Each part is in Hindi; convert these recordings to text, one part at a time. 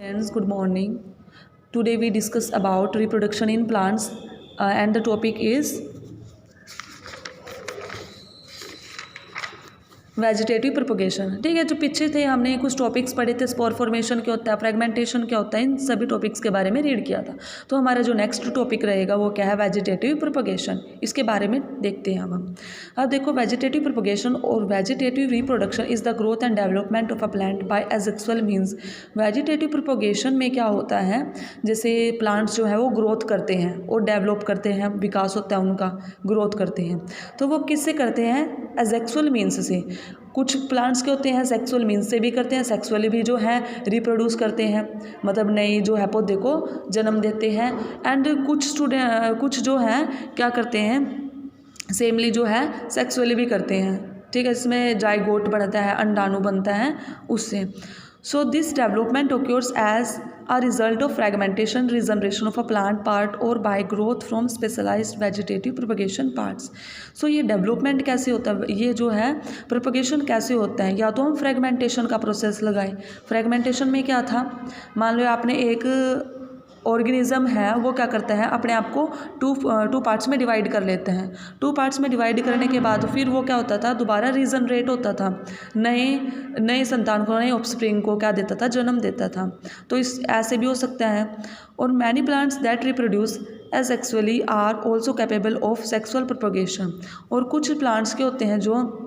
Friends, good morning. Today we discuss about reproduction in plants and the topic is vegetative propagation. ठीक है, जो पीछे थे हमने कुछ टॉपिक्स पढ़े थे, स्पोर फॉर्मेशन क्या होता है, फ्रेगमेंटेशन क्या होता है, इन सभी टॉपिक्स के बारे में रीड किया था। तो हमारा जो नेक्स्ट टॉपिक रहेगा वो क्या है, वेजिटेटिव प्रोपोगेशन। इसके बारे में देखते हैं अब देखो, वेजिटेटिव प्रोपोगेशन और vegetative reproduction is the growth and development of a plant by asexual means. Vegetative propagation में क्या होता है, जैसे प्लांट्स जो है वो ग्रोथ करते हैं और डेवलप करते हैं, विकास होता है उनका, ग्रोथ करते हैं। तो वो किससे करते हैं, एसेक्सुअल मीन्स से। कुछ प्लांट्स के होते हैं सेक्सुअल मीन्स से भी करते हैं, सेक्सुअली भी जो है रिप्रोड्यूस करते हैं, मतलब नई जो है पौधे को जन्म देते हैं। एंड कुछ जो है क्या करते हैं, सेमली जो है सेक्सुअली भी करते हैं। ठीक है, इसमें जाइगोट बनता है, अंडाणु बनता है उससे। So this development occurs as a result of fragmentation, regeneration of a plant part or by growth from specialized vegetative propagation parts. So ये development कैसे होता है, ये जो है propagation कैसे होता है, या तो हम fragmentation का प्रोसेस लगाएं। fragmentation में क्या था, मान लो आपने एक ऑर्गेनिज्म है, वो क्या करता है, अपने आप को टू पार्ट्स में डिवाइड कर लेते हैं। टू पार्ट्स में डिवाइड करने के बाद फिर वो क्या होता था, दोबारा रीजनरेट होता था, नए संतान को, नए ऑफस्प्रिंग को क्या देता था, जन्म देता था। तो इस ऐसे भी हो सकता है। और many plants that reproduce asexually are also capable of sexual propagation. और कुछ प्लांट्स के होते हैं जो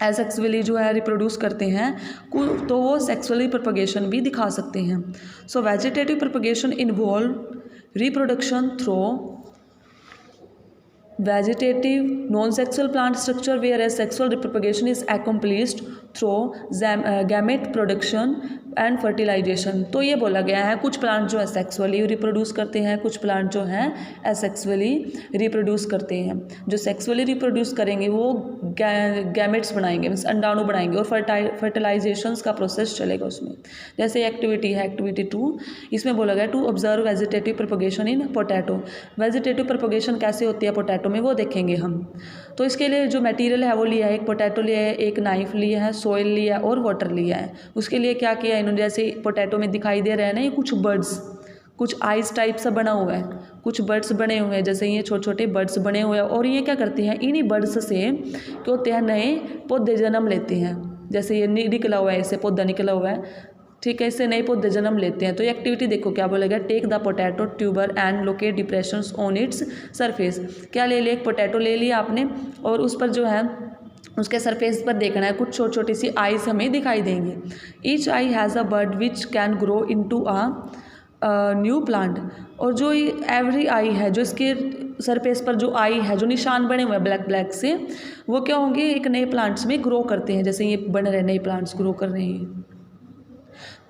एसेक्सुअली जो है रिप्रोड्यूस करते हैं, तो वो सेक्सुअली प्रोपोगेशन भी दिखा सकते हैं। So vegetative propagation involve reproduction through vegetative non-sexual plant structure whereas sexual reproduction is accomplished through gamete production and fertilization. तो ये बोला गया है कुछ प्लांट जो है सेक्सुअली रिप्रोड्यूस करते हैं, कुछ प्लांट जो हैं एसेक्सुअली रिप्रोड्यूस करते हैं। जो सेक्सुअली रिप्रोड्यूस करेंगे वो गैमेट्स बनाएंगे, मीन्स अंडाणु बनाएंगे, और फर्टिलाइजेशंस का प्रोसेस चलेगा उसमें। जैसे एक्टिविटी है एक्टिविटी 2, इसमें बोला गया to observe vegetative propagation in potato. Vegetative propagation कैसे होती है पोटैटो में, वो देखेंगे हम। तो इसके लिए जो मटेरियल है वो लिया है, एक पोटैटो लिया है, एक नाइफ लिया है, सॉइल लिया है और वाटर लिया है। उसके लिए क्या किया इन्होंने, जैसे पोटैटो में दिखाई दे रहे हैं ना, ये कुछ बर्ड्स, कुछ आइस टाइप सा बना हुआ है, कुछ बर्ड्स बने हुए हैं, जैसे ये छोटे छोटे बर्ड्स बने हुए हैं। और ये क्या करते हैं, इन्हीं बर्ड्स से क्या होते हैं, नए पौधे जन्म लेते हैं। जैसे ये निकला हुआ है, इससे पौधा निकला हुआ है, ठीक है, इससे नए पौधे जन्म लेते हैं। तो ये एक्टिविटी देखो क्या बोलेगा, take the potato tuber and locate depressions on its surface. क्या ले लिया, एक पोटैटो ले लिया आपने, और उस पर जो है उसके सरफेस पर देखना है, कुछ छोटी छोटी सी आइज हमें दिखाई देंगी। Each I has a bird which can grow into a new plant. और जो एवरी आई है, जो इसके सरफेस पर जो आई है, जो निशान बने हुए हैं ब्लैक ब्लैक से, वो क्या होंगे, एक नए प्लांट्स में ग्रो करते हैं। जैसे ये बन रहे नए प्लांट्स ग्रो कर रहे हैं।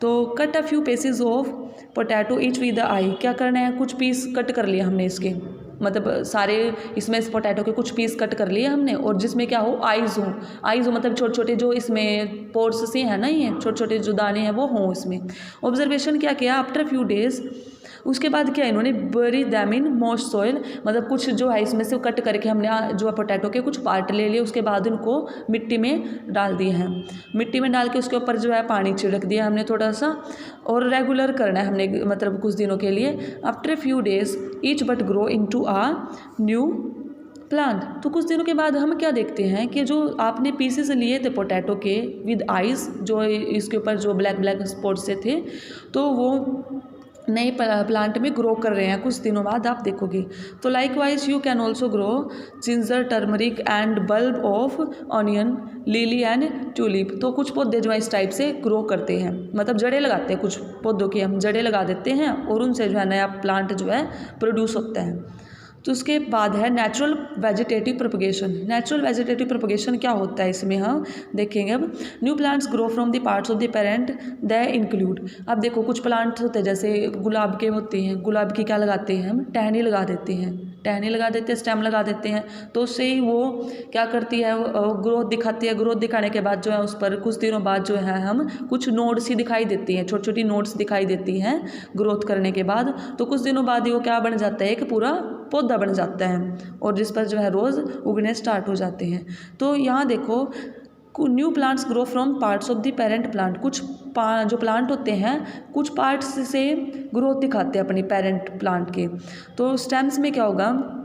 तो cut a few pieces of potato each with the eye. क्या करना है, कुछ पीस कट कर लिया हमने इसके, मतलब सारे इसमें इस पोटैटो के कुछ पीस कट कर लिए हमने, और जिसमें क्या हो, आइज़ हो मतलब छोटे छोटे जो इसमें पोर्स से हैं ना, ये छोटे छोटे जो दाने हैं वो हों इसमें। ऑब्जर्वेशन क्या किया, आफ्टर फ्यू डेज, उसके बाद क्या इन्होंने बरी दैम इन मॉइस्ट सॉइल, मतलब कुछ जो है इसमें से कट करके हमने जो पोटैटो के कुछ पार्ट ले लिए, उसके बाद उनको मिट्टी में डाल दिए हैं। मिट्टी में डाल के उसके ऊपर जो है पानी छिड़क दिया हमने थोड़ा सा, और रेगुलर करना है हमने, मतलब कुछ दिनों के लिए। After few days each bud grow into a new plant. तो कुछ दिनों के बाद हम क्या देखते हैं कि जो आपने पीसेस लिए थे पोटैटो के विद आइज, जो इसके ऊपर जो ब्लैक ब्लैक स्पॉट से थे, तो वो नए प्लांट में ग्रो कर रहे हैं। कुछ दिनों बाद आप देखोगे। तो like wise you can also grow ginger, turmeric and bulb of onion, lily and tulip. तो कुछ पौधे जो है इस टाइप से ग्रो करते हैं, मतलब जड़ें लगाते हैं, कुछ पौधों की हम जड़ें लगा देते हैं और उनसे जो है नया प्लांट जो है प्रोड्यूस होता है। तो उसके बाद है natural vegetative propagation. Natural vegetative propagation क्या होता है, इसमें हम देखेंगे। अब new plants grow from the parts of the parent they include. अब देखो कुछ प्लांट्स होते हैं, जैसे गुलाब के होते हैं, गुलाब की क्या लगाते हैं हम, टहनी लगा देते हैं, टहनी लगा देते हैं, स्टेम लगा देते हैं। तो उससे ही वो क्या करती है, ग्रोथ दिखाती है। ग्रोथ दिखाने के बाद जो है उस पर कुछ दिनों बाद जो है हम कुछ नोड्स ही दिखाई देती हैं, छोटी छोटी नोड्स दिखाई देती हैं ग्रोथ करने के बाद। तो कुछ दिनों बाद ही वो क्या बन जाता है, एक पूरा पौधा बन जाता है, और जिस पर जो है रोज़ उगने स्टार्ट हो जाते हैं। तो यहाँ देखो new plants grow from parts of the parent plant. कुछ जो प्लांट होते हैं कुछ पार्ट्स से ग्रोथ दिखाते हैं अपनी पेरेंट प्लांट के। तो स्टेम्स में क्या होगा,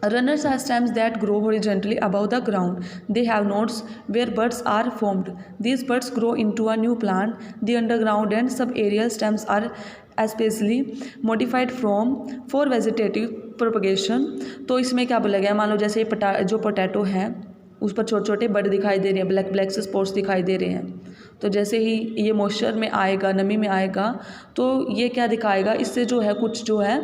runners are stems that grow horizontally above the ground. They have nodes where buds are formed. These buds grow into a new plant. The underground and subaerial stems are especially modified for vegetative propagation. तो इसमें क्या बोला गया, मान लो जैसे जो पोटैटो है उस पर छोटे छोटे बड दिखाई दे रहे हैं, ब्लैक ब्लैक से स्पॉट्स दिखाई दे रहे हैं। तो जैसे ही ये मॉइस्चर में आएगा, नमी में आएगा, तो ये क्या दिखाएगा, इससे जो है कुछ जो है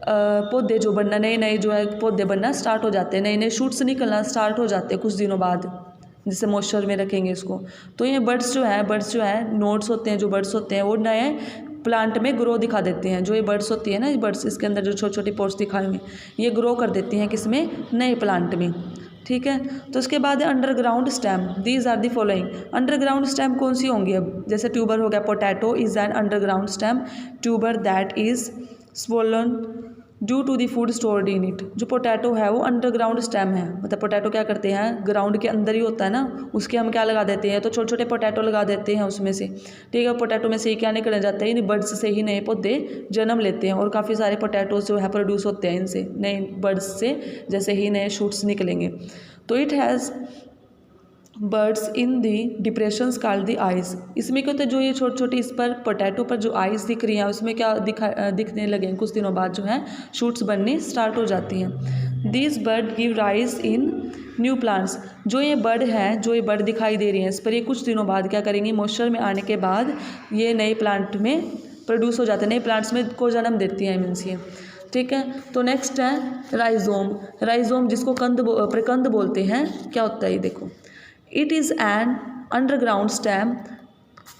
पौधे जो बनना, नए नए जो है पौधे बनना स्टार्ट हो जाते हैं, नए नए शूट्स निकलना स्टार्ट हो जाते हैं कुछ दिनों बाद, जिससे मॉइस्चर में रखेंगे इसको। तो ये बर्ड्स जो है नोड्स होते हैं, जो बर्ड्स होते हैं वो नए प्लांट में ग्रो दिखा देते हैं। जो ये बर्ड्स होती है ना, ये बर्ड्स इसके अंदर जो छोटे छोटे पोर्स दिखाएंगे ये ग्रो कर देती हैं किसमें, नए प्लांट में। ठीक है, तो उसके बाद है underground stem. These are the following. Underground stem कौन सी होंगी, अब जैसे ट्यूबर हो गया, potato is an underground stem, tuber that is swollen due to the food stored in it. जो पोटैटो है वो अंडरग्राउंड स्टेम है, मतलब पोटैटो क्या करते हैं, ग्राउंड के अंदर ही होता है ना, उसके हम क्या लगा देते हैं, तो छोटे छोटे पोटैटो लगा देते हैं उसमें से। ठीक है, पोटैटो में से क्या निकल जाता है, इन बर्ड्स से ही नए पौधे जन्म लेते हैं, और काफ़ी सारे पोटैटोज जो है प्रोड्यूस होते हैं इनसे, नए बर्ड्स से जैसे ही नए शूट्स निकलेंगे। तो it has birds in the depressions called the eyes. इसमें क्या होता है, जो ये छोटी छोटी इस पर पोटैटो पर जो आइज़ दिख रही हैं उसमें क्या दिखने लगे, कुछ दिनों बाद जो है शूट्स बनने स्टार्ट हो जाती हैं। These bird give rise in new plants. जो ये बर्ड दिखाई दे रही हैं इस पर, ये कुछ दिनों बाद क्या करेंगी, मॉइस्चर में आने के बाद ये नए प्लांट में प्रोड्यूस हो जाते हैं, नए प्लांट्स में को जन्म देती हैं मीन्स ये। ठीक है, तो नेक्स्ट है राइजोम। राइजोम जिसको प्रकंद बोलते हैं, क्या होता है ये देखो, it is an underground stem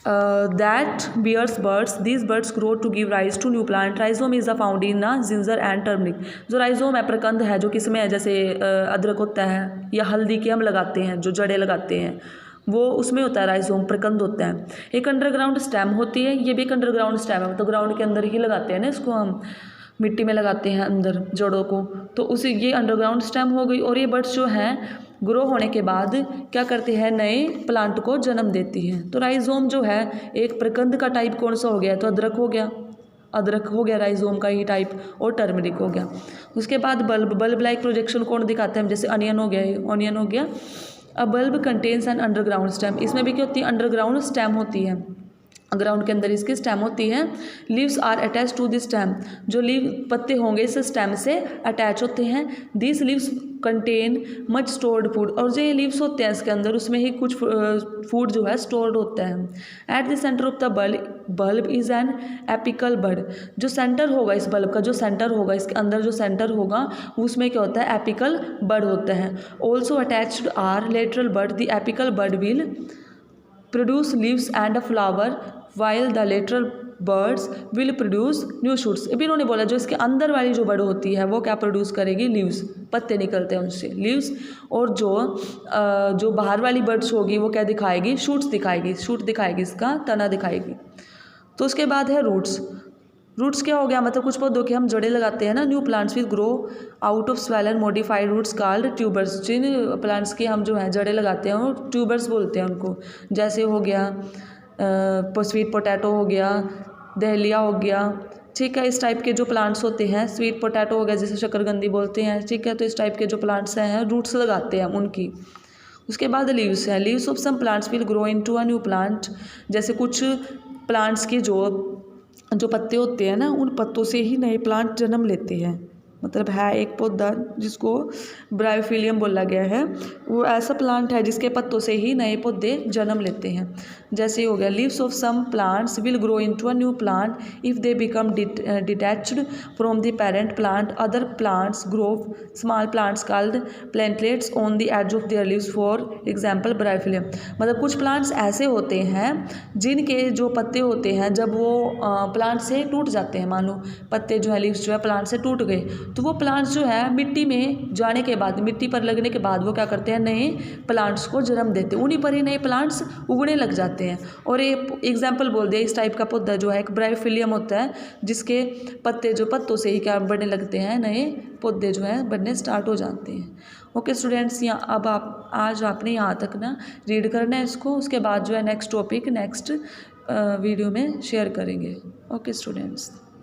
that bears buds. These buds grow to give rise to new plant. Rhizome is a found in ginger and turmeric. जो राइजोम है प्रकंद है, जो किसमें है, जैसे अदरक होता है या हल्दी के हम लगाते हैं, जो जड़ें लगाते हैं वो उसमें होता है, राइजोम प्रकंद होता है। एक अंडरग्राउंड स्टेम होती है, ये भी एक अंडरग्राउंड स्टेम है, तो ग्राउंड के अंदर ही लगाते हैं ना इसको, हम मिट्टी में लगाते हैं अंदर जड़ों को, तो उसी ये अंडरग्राउंड स्टेम हो गई। और ये बर्ड्स जो हैं ग्रो होने के बाद क्या करते हैं, नए प्लांट को जन्म देती हैं। तो राइजोम जो है एक प्रकंद का टाइप कौन सा हो गया, तो अदरक हो गया राइजोम का ही टाइप, और टर्मरिक हो गया। उसके बाद बल्ब लाइक प्रोजेक्शन कौन दिखाते हैं, जैसे अनियन हो गया। अ bulb contains an underground stem. इसमें भी क्या होती है, अंडरग्राउंड स्टेम होती है, ग्राउंड के अंदर इसकी स्टेम होती है। Leaves are attach to this stem. जो लीव पत्ते होंगे इस स्टेम से अटैच होते हैं। This leaves contain much stored food. और जो ये लीव्स होते हैं इसके अंदर, उसमें ही कुछ फूड जो है स्टोर्ड होता है। At the centre of the bulb is an apical bud. जो सेंटर होगा इस बल्ब का, जो सेंटर होगा इसके अंदर, जो सेंटर होगा उसमें क्या होता है, एपिकल बड होता है। Also attached are lateral bud. The apical bud will produce leaves and a flower while the lateral birds will produce new shoots। अभी इन्होंने बोला जो इसके अंदर वाली जो बर्ड होती है वो क्या प्रोड्यूस करेगी, लीव्स, पत्ते निकलते हैं उनसे लीव्स। और जो बाहर वाली बर्ड्स होगी वो क्या दिखाएगी, शूट दिखाएगी, इसका तना दिखाएगी। तो उसके बाद है रूट्स क्या हो गया, मतलब कुछ पौधों की हम जड़ें लगाते हैं ना। New plants will grow out of swollen modified roots called tubers. जिन प्लांट्स की हम जो है जड़ें लगाते हैं वो ट्यूबर्स बोलते हैं उनको। जैसे हो गया स्वीट पोटैटो हो गया, दहलिया हो गया। ठीक है, इस टाइप के जो प्लांट्स होते हैं, स्वीट पोटैटो हो गया जिसे शकरकंदी बोलते हैं। ठीक है, तो इस टाइप के जो प्लांट्स हैं रूट्स लगाते हैं उनकी। उसके बाद लीव्स है। Leaves of some plants will grow into a new plant. जैसे कुछ प्लांट्स की जो पत्ते होते हैं ना, उन पत्तों से ही नए प्लांट जन्म लेते हैं। मतलब है एक पौधा जिसको ब्रायोफिलियम बोला गया है, वो ऐसा प्लांट है जिसके पत्तों से ही नए पौधे जन्म लेते हैं। जैसे हो गया leaves of some plants will grow into a new plant if they become detached from the parent plant. Other plants grow small plants called plantlets on the edge of their leaves, for example bryophyllum. मतलब कुछ प्लांट्स ऐसे होते हैं जिनके जो पत्ते होते हैं जब वो प्लांट से टूट जाते हैं, मान लो पत्ते जो है लीव्स जो है प्लांट से टूट गए, तो वो प्लांट्स जो है मिट्टी में जाने के बाद, मिट्टी पर लगने के बाद वो क्या करते हैं, नए प्लांट्स को जन्म देते हैं, उन्हीं पर ही नए प्लांट्स उगने लग जाते हैं। और ये एग्जाम्पल बोल दिया, इस टाइप का पौधा जो है एक ब्रायोफिलियम होता है, जिसके पत्ते जो पत्तों से ही क्या बनने लगते हैं, नए पौधे जो है बनने स्टार्ट हो जाते हैं। ओके स्टूडेंट्स, यहाँ अब आप आज आपने यहाँ तक ना रीड करना है इसको, उसके बाद जो है नेक्स्ट टॉपिक नेक्स्ट वीडियो में शेयर करेंगे। Okay students.